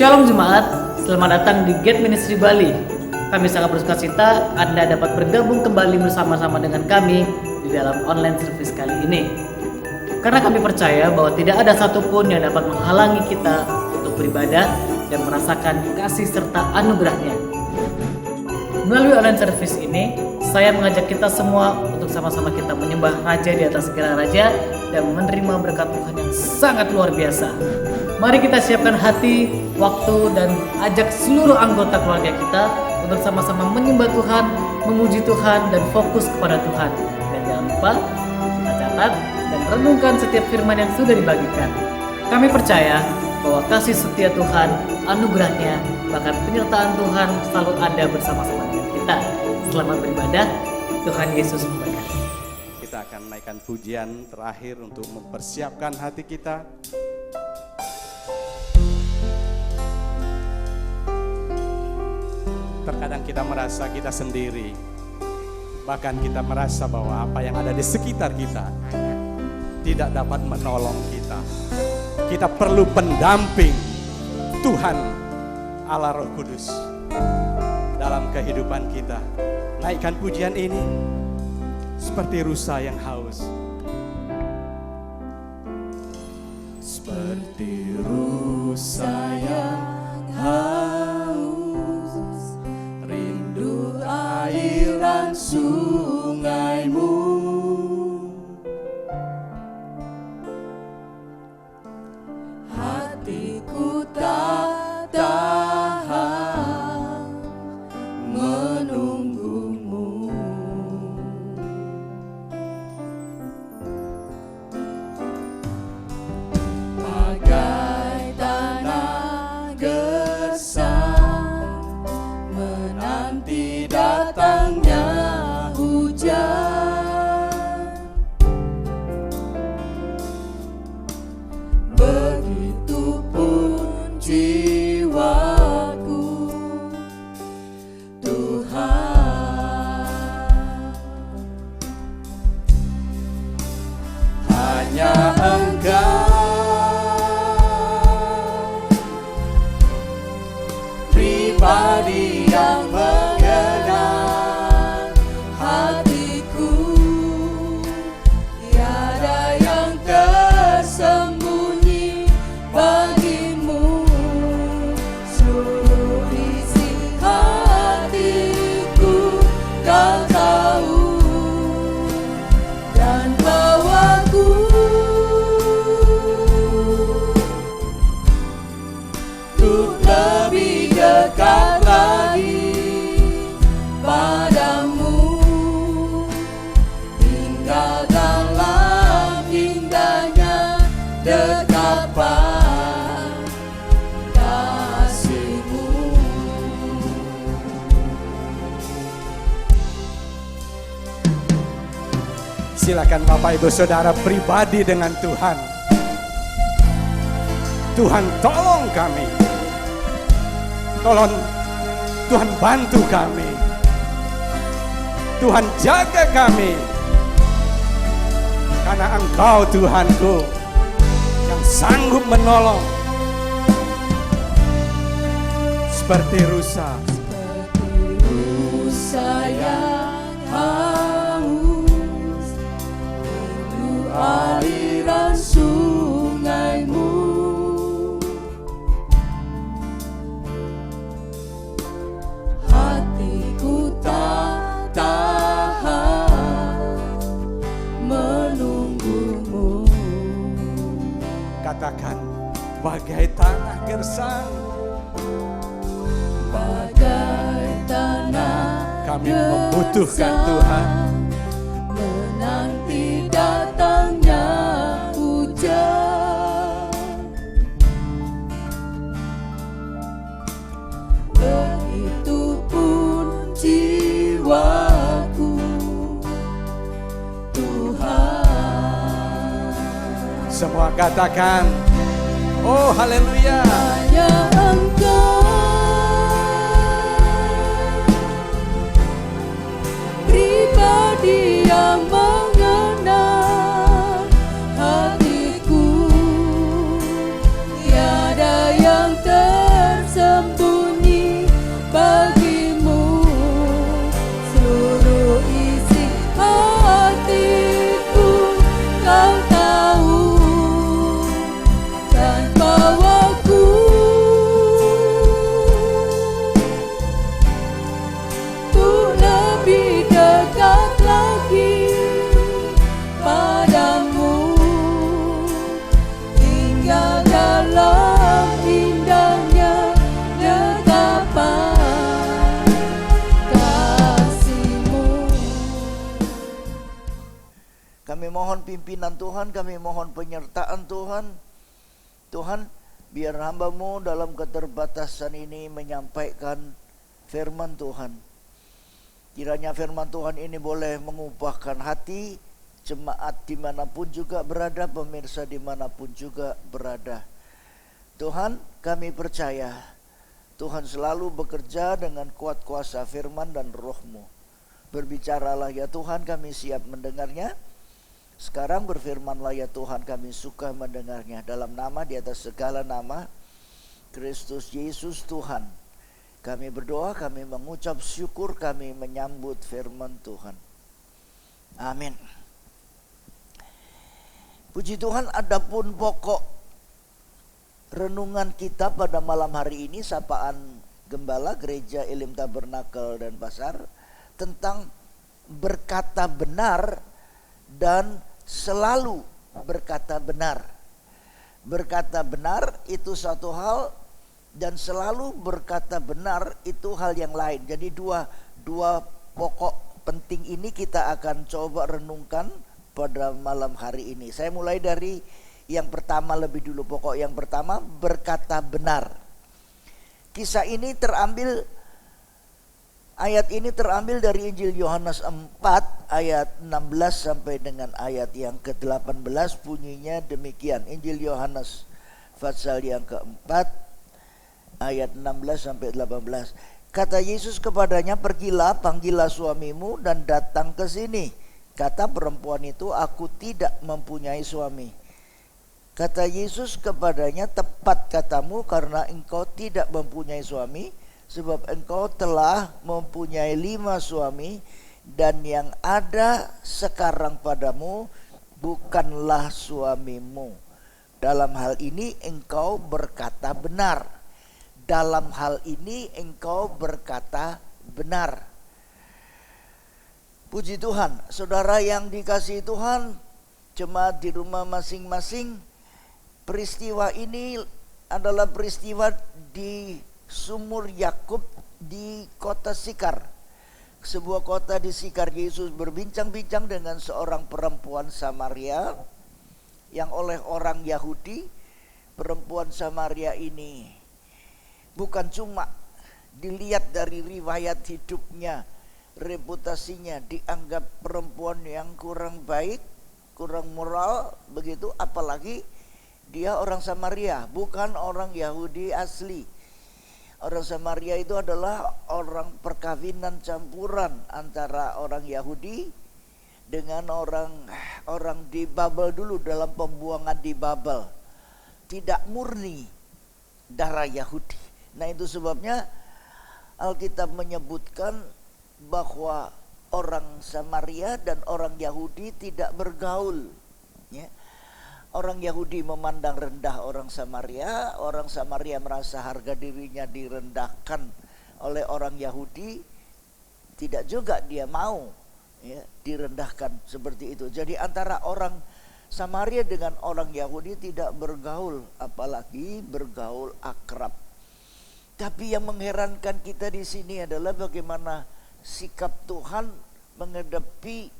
Shalom Jemaat, selamat datang di Gate Ministry Bali. Kami sangat bersukacita Anda dapat bergabung kembali bersama-sama dengan kami di dalam online service kali ini. Karena kami percaya bahwa tidak ada satupun yang dapat menghalangi kita untuk beribadah dan merasakan kasih serta anugerahnya. Melalui online service ini, saya mengajak kita semua untuk sama-sama kita menyembah Raja di atas segala Raja dan menerima berkat Tuhan yang sangat luar biasa. Mari kita siapkan hati, waktu, dan ajak seluruh anggota keluarga kita untuk sama-sama menyembah Tuhan, memuji Tuhan, dan fokus kepada Tuhan. Dan jangan lupa, kita catat dan renungkan setiap firman yang sudah dibagikan. Kami percaya bahwa kasih setia Tuhan, anugerahnya, bahkan penyertaan Tuhan selalu ada bersama-sama dengan kita. Selamat beribadah, Tuhan Yesus memberkati. Kita akan menaikkan pujian terakhir untuk mempersiapkan hati kita. Terkadang kita merasa kita sendiri, bahkan kita merasa bahwa apa yang ada di sekitar kita tidak dapat menolong kita. Kita perlu pendamping Tuhan Allah Roh Kudus dalam kehidupan kita. Naikkan pujian ini seperti rusa yang haus. Seperti rusa yang haus, rindu airan sungaimu. Hatiku tak tahan menunggumu. Bagai tanah gersang menanti datangnya hujan. Begitupun jiwaku, Tuhan. Hanya Engkau pribadi yang mengenal hatiku. Tiada yang tersembunyi bagimu. Seluruh isi hatiku Kau tahu, dan bawaku untuk lebih dekat lagi padamu, tinggal dalam indahnya dekapan kasih-Mu. Silakan Bapak Ibu Saudara pribadi dengan Tuhan. Tuhan tolong kami. Tolong Tuhan bantu kami. Tuhan jaga kami. Karena Engkau Tuhanku yang sanggup menolong. Seperti rusa. Yang haus, rindu aliran sungaimu. Hatiku tak tahan menunggumu. Katakan, bagai tanah gersang, bagai tanah kami membutuhkan Tuhan. Menanti datangnya hujan. Begitupun jiwaku, Tuhan. Semua katakan, oh haleluya. Hanya Engkau, pribadi yang mengenal hatiku. Tiada yang tersembunyi bagimu. Seluruh isi hatiku Kau tahu. Tanpa waktu untuk lebih dekat lagi padamu, tinggal dalam indahnya dekapan kasih-Mu. Kami mohon pimpinan Tuhan, kami mohon penyertaan Tuhan. Tuhan, biar hamba-Mu dalam keterbatasan ini menyampaikan firman Tuhan. Kiranya firman Tuhan ini boleh mengubahkan hati jemaat dimanapun juga berada, pemirsa dimanapun juga berada. Tuhan, kami percaya Tuhan selalu bekerja dengan kuat kuasa firman dan roh-Mu. Berbicaralah ya Tuhan, kami siap mendengarnya. Sekarang berfirmanlah ya Tuhan, kami suka mendengarnya. Dalam nama di atas segala nama, Kristus Yesus Tuhan, kami berdoa, kami mengucap syukur, kami menyambut firman Tuhan. Amin. Puji Tuhan, adapun pokok renungan kita pada malam hari ini, sapaan Gembala Gereja Elim Tabernakel dan Pasar, tentang berkata benar dan selalu berkata benar. Berkata benar itu satu hal, dan selalu berkata benar itu hal yang lain. Jadi dua pokok penting ini kita akan coba renungkan pada malam hari ini. Saya mulai dari yang pertama lebih dulu. Pokok yang pertama, berkata benar. Kisah ini terambil, ayat ini terambil dari Injil Yohanes 4 ayat 16 sampai dengan ayat yang ke-18. Bunyinya demikian. Injil Yohanes pasal yang keempat ayat 16 sampai 18. Kata Yesus kepadanya, pergilah, panggillah suamimu dan datang ke sini. Kata perempuan itu, aku tidak mempunyai suami. Kata Yesus kepadanya, tepat katamu, karena engkau tidak mempunyai suami, sebab engkau telah mempunyai 5 suami, dan yang ada sekarang padamu bukanlah suamimu. Dalam hal ini engkau berkata benar. Dalam hal ini engkau berkata benar. Puji Tuhan, saudara yang dikasihi Tuhan, jemaat di rumah masing-masing, peristiwa ini adalah peristiwa di Sumur Yakub di kota Sikar. Sebuah kota di Sikar. Yesus berbincang-bincang dengan seorang perempuan Samaria yang oleh orang Yahudi. Perempuan Samaria ini bukan cuma dilihat dari riwayat hidupnya, reputasinya, dianggap perempuan yang kurang baik, kurang moral, begitu, apalagi dia orang Samaria, bukan orang Yahudi asli. Orang Samaria itu adalah orang perkawinan campuran antara orang Yahudi dengan orang di Babel dulu dalam pembuangan di Babel. Tidak murni darah Yahudi. Nah, itu sebabnya Alkitab menyebutkan bahwa orang Samaria dan orang Yahudi tidak bergaul, ya. Orang Yahudi memandang rendah orang Samaria merasa harga dirinya direndahkan oleh orang Yahudi, tidak juga dia mau, ya, direndahkan seperti itu. Jadi antara orang Samaria dengan orang Yahudi tidak bergaul, apalagi bergaul akrab. Tapi yang mengherankan kita di sini adalah bagaimana sikap Tuhan menghadapi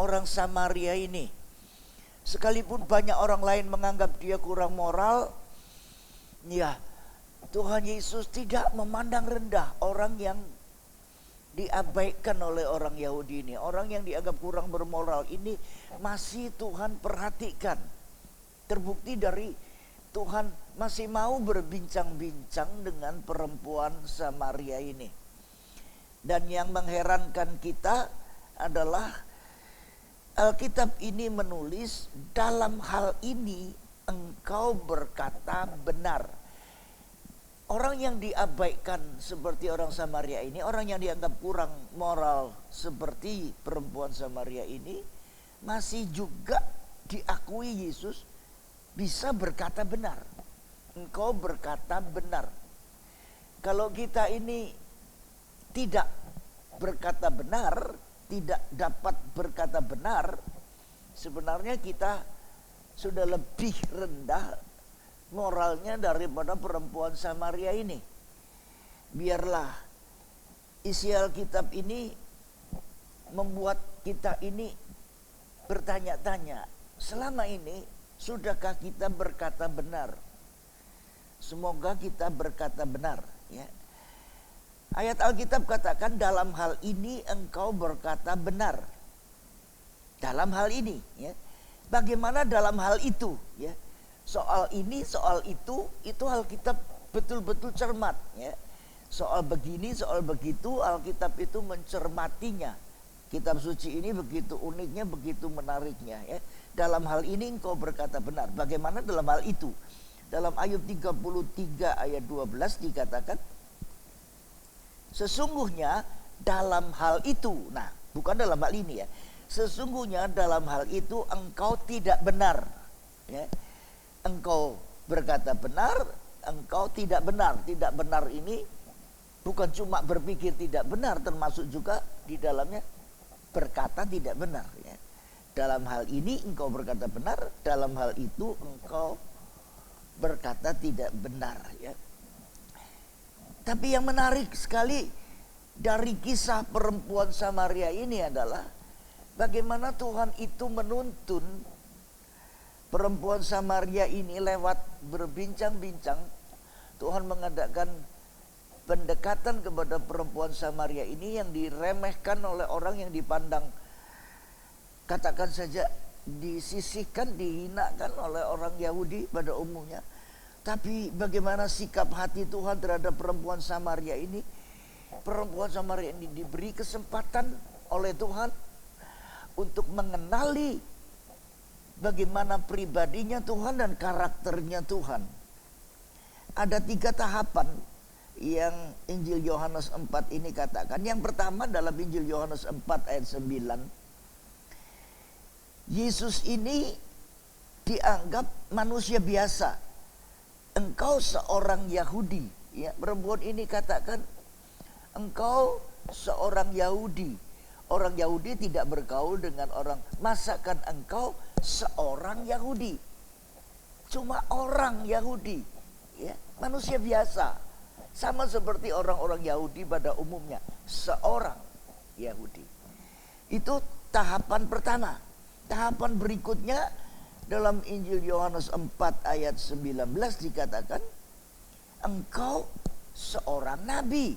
orang Samaria ini. Sekalipun banyak orang lain menganggap dia kurang moral, ya, Tuhan Yesus tidak memandang rendah orang yang diabaikan oleh orang Yahudi ini. Orang yang dianggap kurang bermoral ini masih Tuhan perhatikan. Terbukti dari Tuhan masih mau berbincang-bincang dengan perempuan Samaria ini. Dan yang mengherankan kita adalah Alkitab ini menulis, dalam hal ini engkau berkata benar. Orang yang diabaikan seperti orang Samaria ini, orang yang dianggap kurang moral seperti perempuan Samaria ini, masih juga diakui Yesus bisa berkata benar. Engkau berkata benar. Kalau kita ini tidak berkata benar, tidak dapat berkata benar, sebenarnya kita sudah lebih rendah moralnya daripada perempuan Samaria ini. Biarlah isi Alkitab ini membuat kita ini bertanya-tanya, selama ini sudahkah kita berkata benar? Semoga kita berkata benar, ya. Ayat Alkitab katakan dalam hal ini engkau berkata benar. Dalam hal ini, ya. Bagaimana dalam hal itu, ya? Soal ini, soal itu Alkitab betul-betul cermat, ya. Soal begini, soal begitu, Alkitab itu mencermatinya. Kitab suci ini begitu uniknya, begitu menariknya, ya. Dalam hal ini engkau berkata benar. Bagaimana dalam hal itu? Dalam Ayub 33 ayat 12 dikatakan, sesungguhnya dalam hal itu, nah bukan dalam hal ini, ya. Sesungguhnya dalam hal itu engkau tidak benar, ya. Engkau berkata benar, engkau tidak benar. Tidak benar ini bukan cuma berpikir tidak benar, termasuk juga di dalamnya berkata tidak benar, ya. Dalam hal ini engkau berkata benar, dalam hal itu engkau berkata tidak benar, ya. Tapi yang menarik sekali dari kisah perempuan Samaria ini adalah bagaimana Tuhan itu menuntun perempuan Samaria ini lewat berbincang-bincang. Tuhan mengadakan pendekatan kepada perempuan Samaria ini yang diremehkan oleh orang yang dipandang, katakan saja, disisihkan, dihinakan oleh orang Yahudi pada umumnya. Tapi bagaimana sikap hati Tuhan terhadap perempuan Samaria ini? Perempuan Samaria ini diberi kesempatan oleh Tuhan untuk mengenali bagaimana pribadinya Tuhan dan karakternya Tuhan. Ada 3 tahapan yang Injil Yohanes 4 ini katakan. Yang pertama dalam Injil Yohanes 4 ayat 9. Yesus ini dianggap manusia biasa. Engkau seorang Yahudi, ya. Perempuan ini katakan, engkau seorang Yahudi. Orang Yahudi tidak bergaul dengan orang. Masakan engkau seorang Yahudi? Cuma orang Yahudi, ya, manusia biasa. Sama seperti orang-orang Yahudi pada umumnya, seorang Yahudi. Itu tahapan pertama. Tahapan berikutnya dalam Injil Yohanes 4 ayat 19 dikatakan, engkau seorang nabi.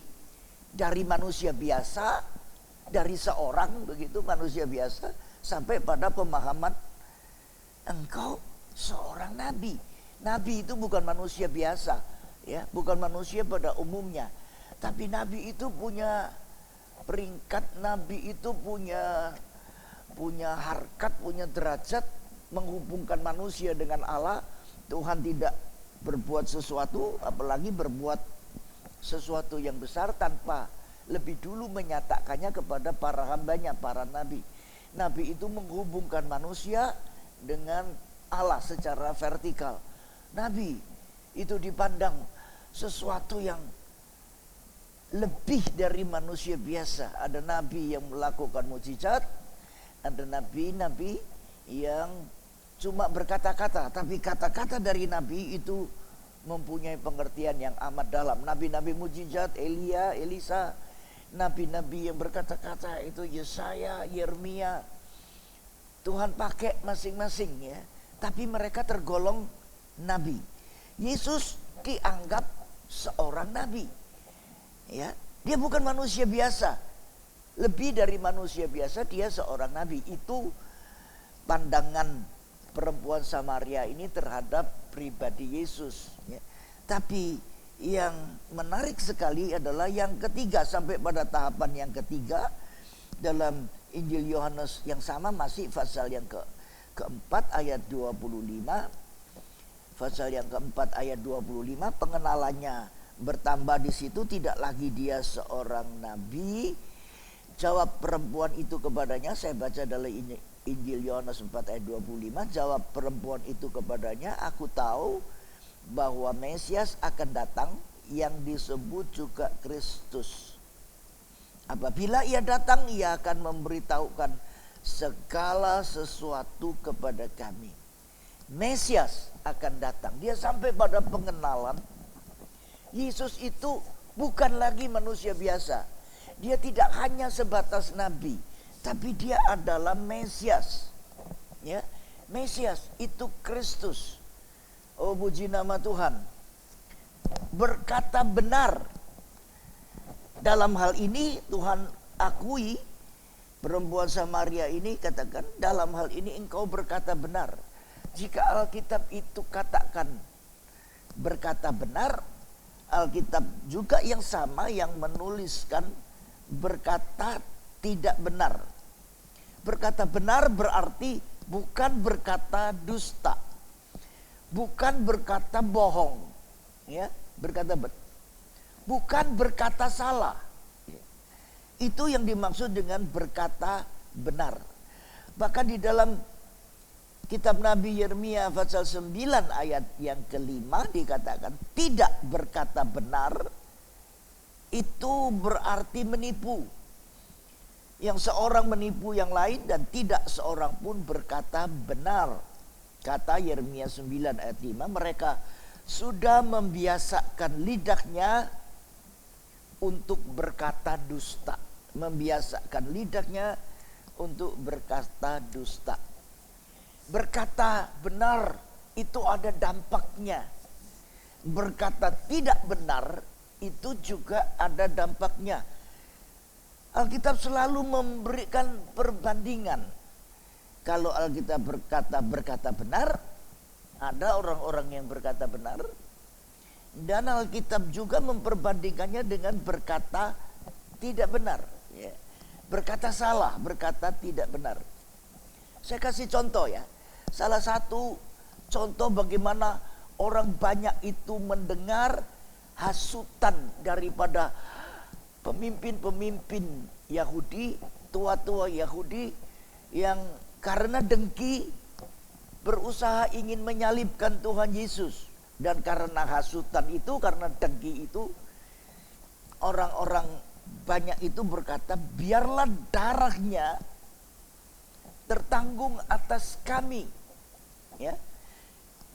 Dari manusia biasa, dari seorang begitu manusia biasa, sampai pada pemahaman engkau seorang nabi. Nabi itu bukan manusia biasa, ya, bukan manusia pada umumnya. Tapi nabi itu punya peringkat, nabi itu punya harkat, punya derajat menghubungkan manusia dengan Allah. Tuhan tidak berbuat sesuatu, apalagi berbuat sesuatu yang besar tanpa lebih dulu menyatakannya kepada para hambanya, para nabi. Nabi itu menghubungkan manusia dengan Allah secara vertikal. Nabi itu dipandang sesuatu yang lebih dari manusia biasa. Ada nabi yang melakukan mukjizat, ada nabi-nabi yang cuma berkata-kata, tapi kata-kata dari nabi itu mempunyai pengertian yang amat dalam. Nabi-nabi mukjizat, Elia, Elisa, nabi-nabi yang berkata-kata itu Yesaya, Yeremia, Tuhan pakai masing-masing ya. Tapi mereka tergolong nabi. Yesus dianggap seorang nabi. Ya, dia bukan manusia biasa. Lebih dari manusia biasa, dia seorang nabi. Itu pandangan perempuan Samaria ini terhadap pribadi Yesus ya. Tapi yang menarik sekali adalah yang ketiga, sampai pada tahapan yang ketiga dalam Injil Yohanes yang sama, masih pasal yang keempat ayat 25. Pasal yang keempat ayat 25, pengenalannya bertambah di situ, tidak lagi dia seorang nabi. Jawab perempuan itu kepadanya, saya baca dalam Injil Yohanes 4 ayat 25, jawab perempuan itu kepadanya, aku tahu bahwa Mesias akan datang yang disebut juga Kristus. Apabila ia datang, ia akan memberitahukan segala sesuatu kepada kami. Mesias akan datang. Dia sampai pada pengenalan Yesus itu bukan lagi manusia biasa. Dia tidak hanya sebatas nabi, tapi dia adalah Mesias. Ya, Mesias itu Kristus. Oh, puji nama Tuhan. Berkata benar. Dalam hal ini Tuhan akui, perempuan Samaria ini katakan, dalam hal ini engkau berkata benar. Jika Alkitab itu katakan berkata benar, Alkitab juga yang sama yang menuliskan berkata tidak benar. Berkata benar berarti bukan berkata dusta, bukan berkata bohong, ya, bukan berkata salah. Itu yang dimaksud dengan berkata benar. Bahkan di dalam kitab Nabi Yeremia pasal 9 ayat yang kelima dikatakan, tidak berkata benar itu berarti menipu. Yang seorang menipu yang lain dan tidak seorang pun berkata benar. Kata Yeremia 9 ayat 5, mereka sudah membiasakan lidahnya untuk berkata dusta. Membiasakan lidahnya untuk berkata dusta. Berkata benar itu ada dampaknya. Berkata tidak benar itu juga ada dampaknya. Alkitab selalu memberikan perbandingan. Kalau Alkitab berkata benar, ada orang-orang yang berkata benar. Dan Alkitab juga memperbandingkannya dengan berkata tidak benar. Ya. Berkata salah, berkata tidak benar. Saya kasih contoh ya. Salah satu contoh bagaimana orang banyak itu mendengar hasutan daripada pemimpin-pemimpin Yahudi, tua-tua Yahudi yang karena dengki berusaha ingin menyalibkan Tuhan Yesus. Dan karena hasutan itu, karena dengki itu, orang-orang banyak itu berkata, biarlah darahnya tertanggung atas kami. Ya.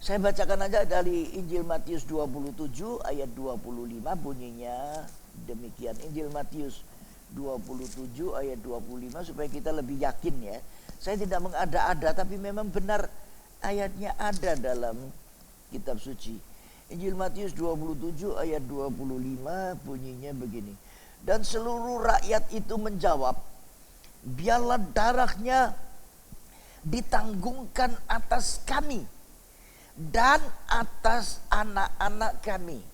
Saya bacakan aja dari Injil Matius 27 ayat 25, bunyinya demikian. Injil Matius 27 ayat 25 supaya kita lebih yakin ya. Saya tidak mengada-ada, tapi memang benar ayatnya ada dalam kitab suci. Injil Matius 27 ayat 25 bunyinya begini. Dan seluruh rakyat itu menjawab, biarlah darahnya ditanggungkan atas kami dan atas anak-anak kami.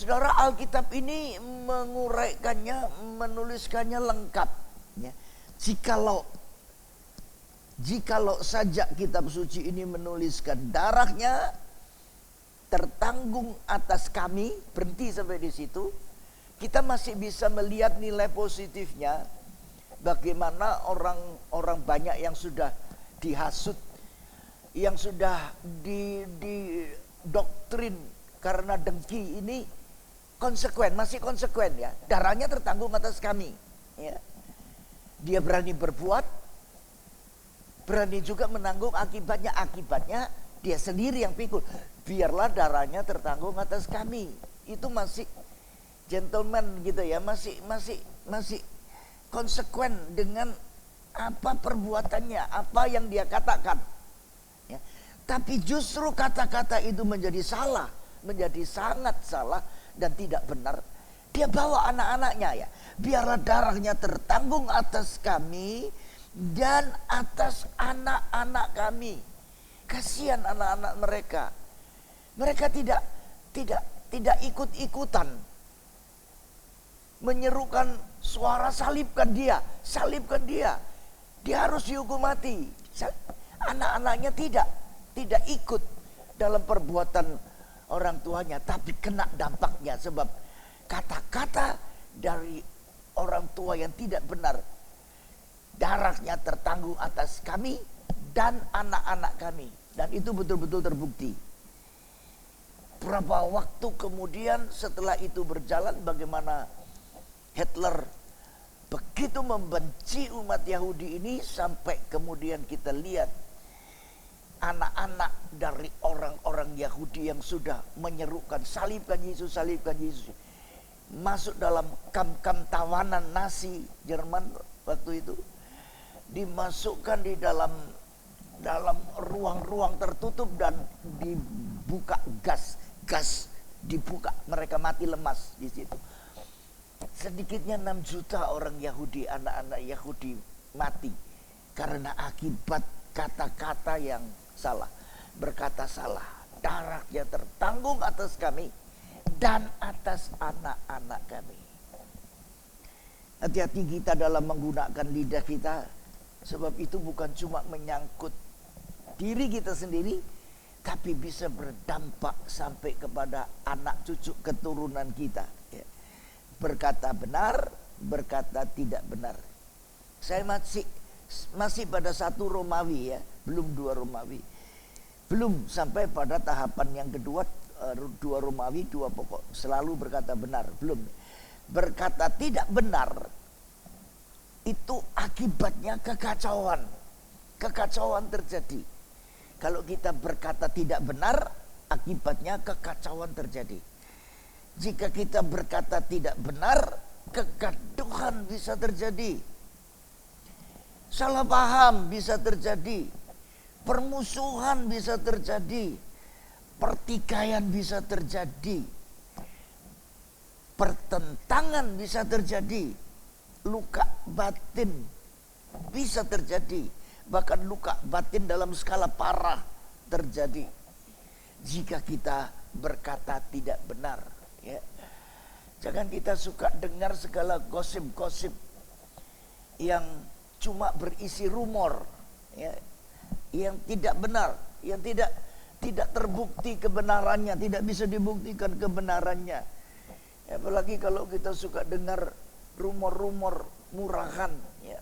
Saudara, Alkitab ini menguraikannya, menuliskannya lengkap. Ya. Jikalau saja kitab suci ini menuliskan darahnya tertanggung atas kami, berhenti sampai di situ, kita masih bisa melihat nilai positifnya. Bagaimana orang-orang banyak yang sudah dihasut, yang sudah didoktrin karena dengki ini masih konsekuen ya. Darahnya tertanggung atas kami. Ya. Dia berani berbuat, berani juga menanggung akibatnya. Akibatnya dia sendiri yang pikul. Biarlah darahnya tertanggung atas kami. Itu masih gentleman gitu ya, masih konsekuen dengan apa perbuatannya, apa yang dia katakan. Ya. Tapi justru kata-kata itu menjadi salah, menjadi sangat salah dan tidak benar. Dia bawa anak-anaknya ya, biarlah darahnya tertanggung atas kami dan atas anak-anak kami. Kasihan anak-anak mereka. Mereka tidak ikut-ikutan menyerukan suara salibkan dia. Dia harus dihukum mati. Anak-anaknya tidak ikut dalam perbuatan orang tuanya, tapi kena dampaknya sebab kata-kata dari orang tua yang tidak benar. Darahnya tertanggung atas kami dan anak-anak kami, dan itu betul-betul terbukti. Berapa waktu kemudian setelah itu berjalan, bagaimana Hitler begitu membenci umat Yahudi ini, sampai kemudian kita lihat anak-anak dari orang-orang Yahudi yang sudah menyerukan salibkan Yesus masuk dalam kamp-kamp tawanan Nazi Jerman waktu itu, dimasukkan di dalam ruang-ruang tertutup dan dibuka gas dibuka, mereka mati lemas di situ. Sedikitnya 6 juta orang Yahudi, anak-anak Yahudi mati karena akibat kata-kata yang salah, berkata salah. Darahnya tertanggung atas kami dan atas anak-anak kami. Hati-hati kita dalam menggunakan lidah kita, sebab itu bukan cuma menyangkut diri kita sendiri, tapi bisa berdampak sampai kepada anak cucu keturunan kita. Ya. Berkata benar, berkata tidak benar. Saya masih pada 1 Romawi ya, belum 2 Romawi. Belum sampai pada tahapan yang kedua, 2 Romawi 2 pokok. Selalu berkata benar, belum. Berkata tidak benar, itu akibatnya kekacauan. Kekacauan terjadi. Kalau kita berkata tidak benar, akibatnya kekacauan terjadi. Jika kita berkata tidak benar, kegaduhan bisa terjadi. Salah paham bisa terjadi. Permusuhan bisa terjadi. Pertikaian bisa terjadi. Pertentangan bisa terjadi. Luka batin bisa terjadi. Bahkan luka batin dalam skala parah terjadi jika kita berkata tidak benar. Ya. Jangan kita suka dengar segala gosip-gosip yang cuma berisi rumor, ya, yang tidak benar, yang tidak terbukti kebenarannya, tidak bisa dibuktikan kebenarannya. Apalagi kalau kita suka dengar rumor-rumor murahan, ya.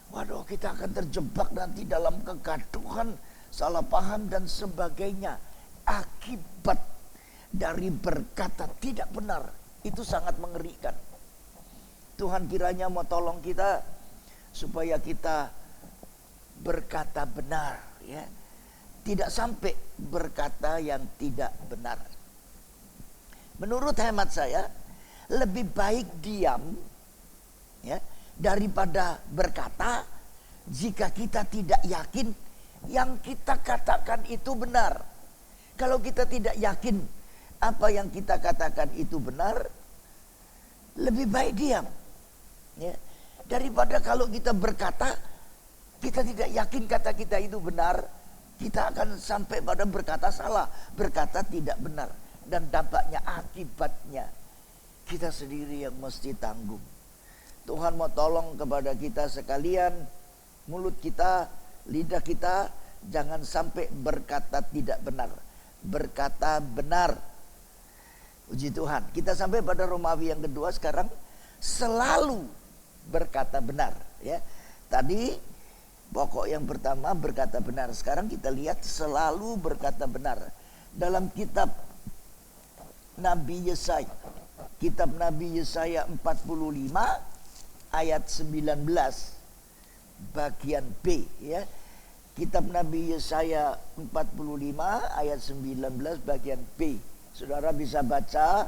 Waduh, kita akan terjebak nanti dalam kegaduhan, salah paham dan sebagainya. Akibat dari berkata tidak benar, itu sangat mengerikan. Tuhan kiranya mau tolong kita supaya kita berkata benar, ya. Tidak sampai berkata yang tidak benar. Menurut hemat saya, lebih baik diam, ya, daripada berkata jika kita tidak yakin yang kita katakan itu benar. Kalau kita tidak yakin apa yang kita katakan itu benar, lebih baik diam, ya. Daripada kalau kita berkata kita tidak yakin kata kita itu benar, kita akan sampai pada berkata salah, berkata tidak benar. dan dampaknya, akibatnya kita sendiri yang mesti tanggung. Tuhan mau tolong kepada kita sekalian, mulut kita, lidah kita jangan sampai berkata tidak benar, berkata benar. Puji Tuhan. Kita sampai pada Romawi yang kedua sekarang, selalu berkata benar, ya. Tadi pokok yang pertama berkata benar, sekarang kita lihat selalu berkata benar. Dalam kitab Nabi Yesaya, kitab Nabi Yesaya 45 ayat 19 bagian B, ya. Kitab Nabi Yesaya 45 ayat 19 bagian B. Saudara bisa baca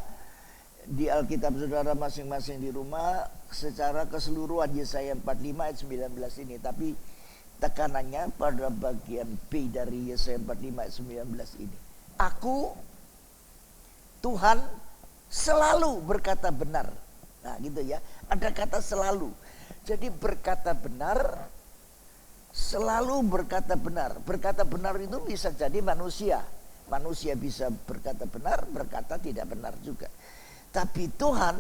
di Alkitab saudara masing-masing di rumah secara keseluruhan Yesaya 45 ayat 19 ini, tapi tekanannya pada bagian B dari Yesaya 45 ayat 19 ini. Aku Tuhan selalu berkata benar. Nah gitu ya, ada kata selalu. Jadi berkata benar, selalu berkata benar. Berkata benar itu bisa jadi manusia. Manusia bisa berkata benar, berkata tidak benar juga. Tapi Tuhan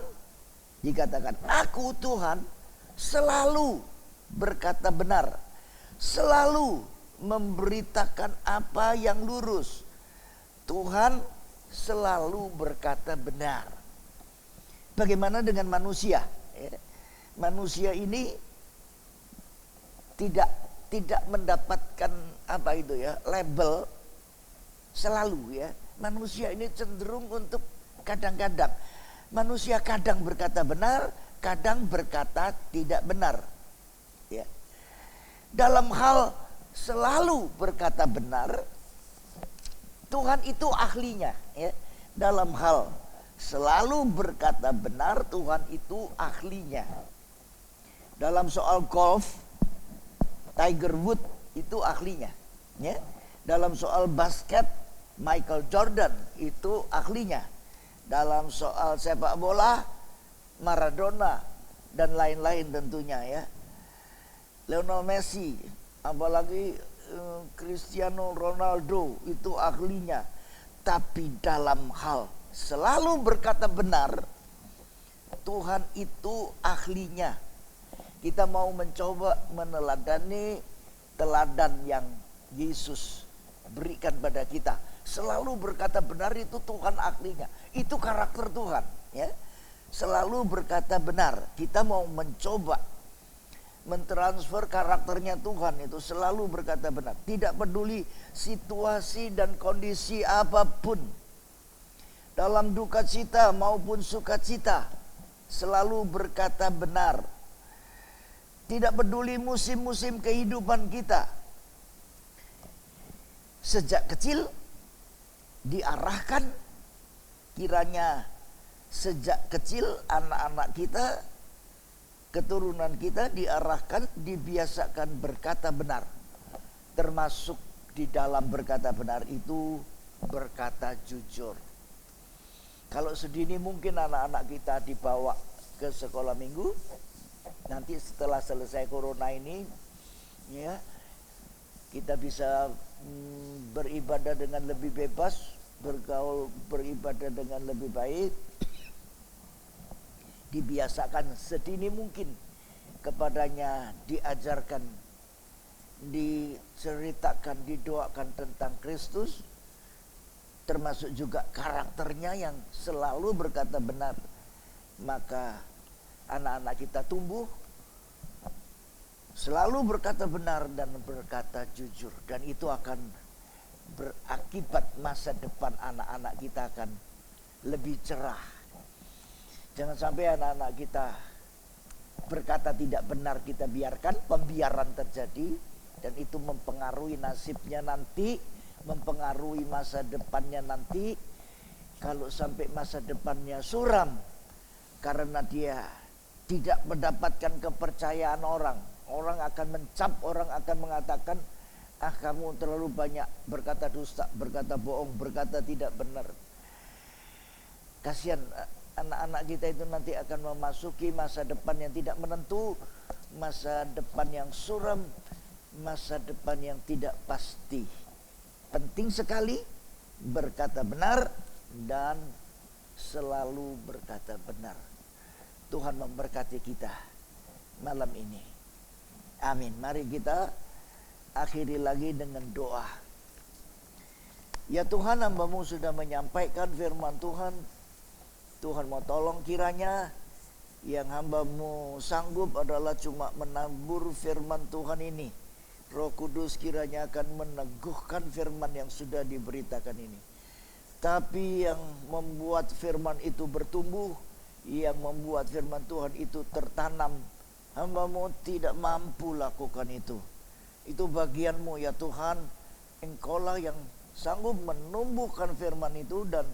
dikatakan, aku Tuhan selalu berkata benar, selalu memberitakan apa yang lurus. Tuhan selalu berkata benar. Bagaimana dengan manusia? Manusia ini tidak mendapatkan apa itu ya, label selalu ya. Manusia ini cenderung untuk kadang-kadang. Manusia kadang berkata benar, kadang berkata tidak benar. Ya. Dalam hal selalu berkata benar, Tuhan itu ahlinya. Ya. Dalam hal selalu berkata benar, Tuhan itu ahlinya. Dalam soal golf, Tiger Woods itu ahlinya. Ya. Dalam soal basket, Michael Jordan itu ahlinya. Dalam soal sepak bola, Maradona dan lain-lain tentunya ya. Lionel Messi, apalagi Cristiano Ronaldo itu ahlinya. Tapi dalam hal selalu berkata benar, Tuhan itu ahlinya. Kita mau mencoba meneladani teladan yang Yesus berikan pada kita. Selalu berkata benar itu Tuhan ahlinya. Itu karakter Tuhan ya. Selalu berkata benar. Kita mau mencoba mentransfer karakternya Tuhan itu selalu berkata benar. Tidak peduli situasi dan kondisi apapun. Dalam duka cita maupun sukacita selalu berkata benar. Tidak peduli musim-musim kehidupan kita. Sejak kecil diarahkan, kiranya sejak kecil anak-anak kita, keturunan kita diarahkan, dibiasakan berkata benar. Termasuk di dalam berkata benar itu berkata jujur. Kalau sedini mungkin anak-anak kita dibawa ke sekolah minggu, nanti setelah selesai corona ini ya, kita bisa beribadah dengan lebih bebas, bergaul, beribadah dengan lebih baik. Dibiasakan sedini mungkin kepadanya, diajarkan, diceritakan, didoakan tentang Kristus, termasuk juga karakternya yang selalu berkata benar. Maka anak-anak kita tumbuh selalu berkata benar dan berkata jujur, dan itu akan berakibat masa depan anak-anak kita akan lebih cerah. Jangan sampai anak-anak kita berkata tidak benar, kita biarkan, pembiaran terjadi, dan itu mempengaruhi nasibnya nanti, mempengaruhi masa depannya nanti. Kalau sampai masa depannya suram karena dia tidak mendapatkan kepercayaan orang, orang akan mencap, orang akan mengatakan, ah kamu terlalu banyak berkata dusta, berkata bohong, berkata tidak benar. Kasihan anak-anak kita itu nanti akan memasuki masa depan yang tidak menentu, masa depan yang suram, masa depan yang tidak pasti. Penting sekali berkata benar, dan selalu berkata benar. Tuhan memberkati kita malam ini. Amin. Mari kita akhiri lagi dengan doa. Ya Tuhan, hamba-Mu sudah menyampaikan firman Tuhan. Tuhan mau tolong kiranya yang hamba-Mu sanggup adalah cuma menabur firman Tuhan ini. Roh Kudus kiranya akan meneguhkan firman yang sudah diberitakan ini. Tapi yang membuat firman itu bertumbuh, yang membuat firman Tuhan itu tertanam, hamba-Mu tidak mampu lakukan itu. Itu bagian-Mu ya Tuhan. Engkaulah yang sanggup menumbuhkan firman itu dan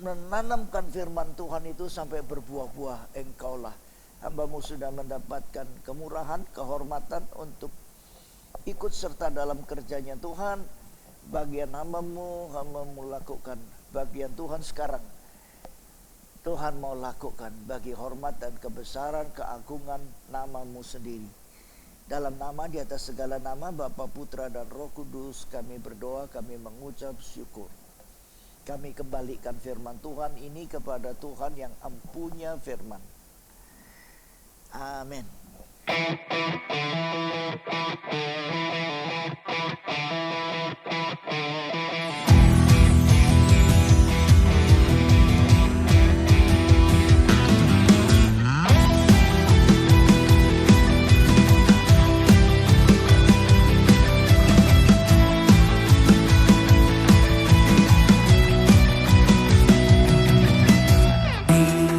menanamkan firman Tuhan itu sampai berbuah-buah. Engkaulah. Hamba-Mu sudah mendapatkan kemurahan, kehormatan untuk ikut serta dalam kerjanya Tuhan. Bagian hamba-Mu lakukan bagian Tuhan sekarang. Tuhan mau lakukan bagi hormat dan kebesaran, keagungan nama-Mu sendiri. Dalam nama di atas segala nama, Bapa, Putra, dan Roh Kudus, kami berdoa, kami mengucap syukur. Kami kembalikan firman Tuhan ini kepada Tuhan yang empunya firman. Amin.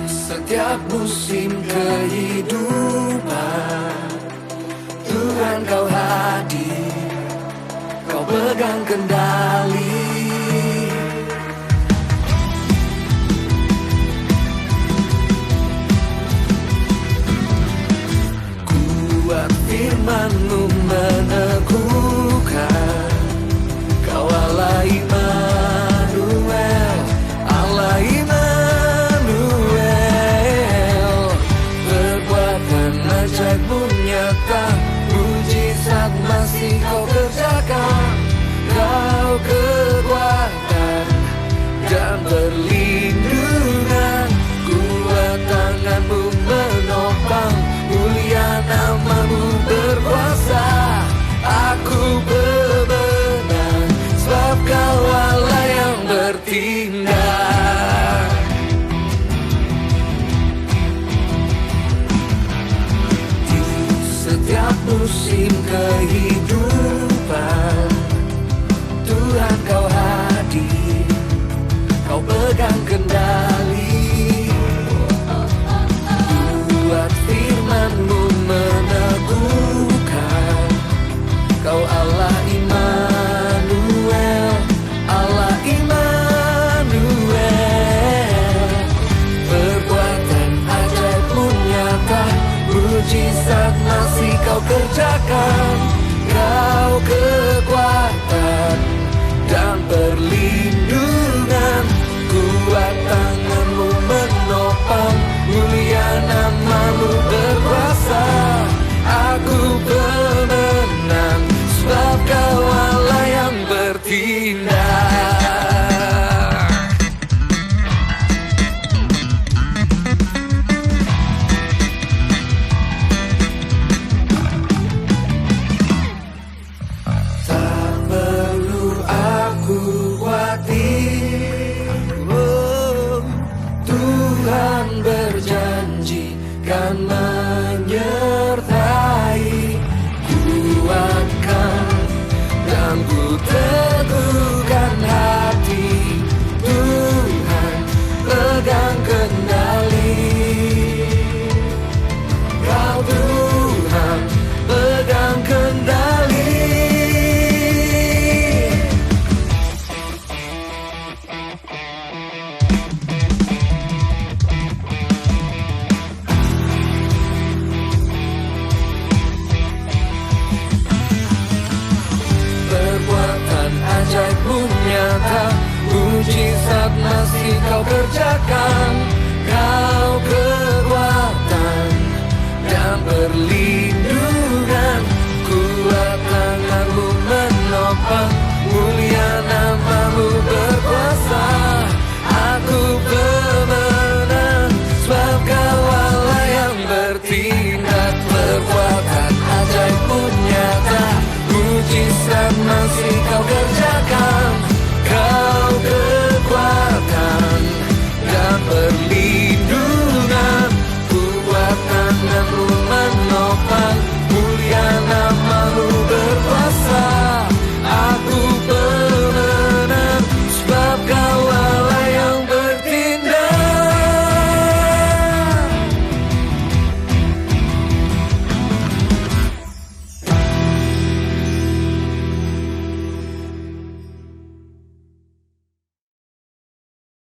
Setiap musim kehidupan Tuhan Kau hadir, Kau pegang kendali. Kuat firman-Mu meneguhkan, Kau Allah Immanuel, Allah Immanuel. Perbuatan ajaib-Mu nyata, mujizat masih Kau kerjakan. Kau kekuatan dan perlindungan, kuat tangan-Mu menopang, mulia nama-Mu berkuasa. Aku bebenah sebab Kau Allah yang bertindak. Di setiap musim kehidupan Tuhan Kau hadir, Kau pegang kendali. Buat firman-Mu meneguhkan, Kau Allah Immanuel, Allah Immanuel. Perbuatan ajaib-Mu nyata, mujizat masih Kau kerjakan. Kau kekuatan dan perlindungan, kuat tangan-Mu menopang, mulia nama-Mu berkuasa. Aku pemenang sebab Kau Allah yang bertindak. Tak perlu aku khawatir, oh, Tuhan berjanji kan menyertai. Kuatkan dan ku teguhkan hati, Tuhan pegang kendali. Kau Tuhan pegang kendali. kasih kau